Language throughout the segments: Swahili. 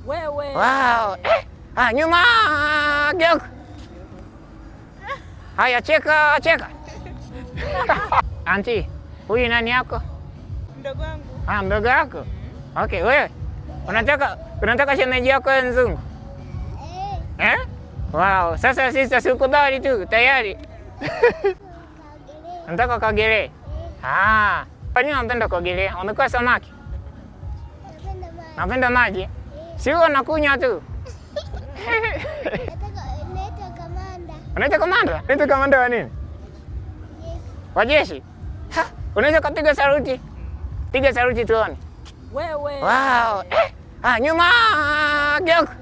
Wewe. Wow. Nyuma geuka. Haya, cheka. Anti, huyu nani yako? Mdogo wangu. Mdogo wako? Okay, wewe. Unataka shemeji yako nzungu? Wow, sasa sisi tusikubali tu tayari. Nataka kuogelea. Kwa nini unapenda kuogelea? Umekuwa samaki? Napenda maji. Si wewe unakunywa tu. Unaitwa kamanda? Unaitwa kamanda wa nini? Wa jeshi? Unaweza kupiga saruti? Piga saruti tuone. Wewe. Wow. Nyuma geuka.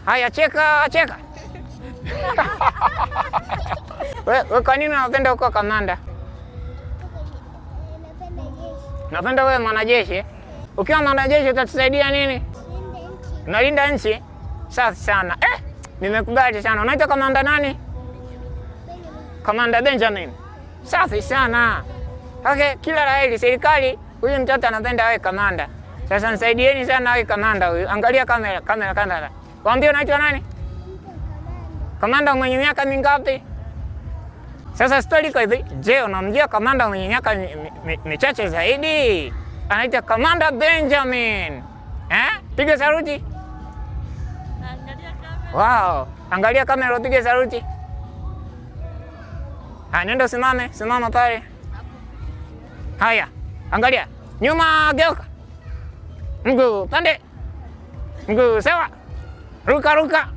Haya, cheka. Wewe kwa nini unapenda kuwa kamanda? Napenda wewe mwanajeshi. Ukiwa mwanajeshi utatusaidia nini? Unalinda nchi. Safi sana. Nimekubali sana. Unaitwa kamanda nani? Kamanda Benjamin. Safi sana. Okay, kila la heri serikali. Huyu mtoto anapenda awe kamanda. Sasa nisaidieni sana awe kamanda huyu. Angalia kamera. Waambie unaitwa nani? Kamanda mwenye miaka mingapi? Sasa story iko hivi. Je, unamjua kamanda mwenye miaka michache zaidi? Anaitwa Kamanda Benjamin. Piga saruti. Angalia kamera. Wow, angalia kamera upige saruti. Nenda simama pale. Haya, angalia. Nyuma geuka. Mguu pande. Mguu sawa. Ruka.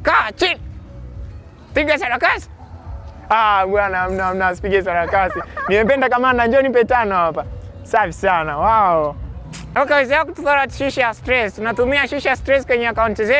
Kaa chini. Piga sarakasi. Bwana mnasipige sarakasi. Nimependa kamanda, njoo nipe 5 hapa. Safi sana. Wow. Okay, sasa kutufuata Shisha Stress. Tunatumia Shisha Stress kwenye akaunti zetu.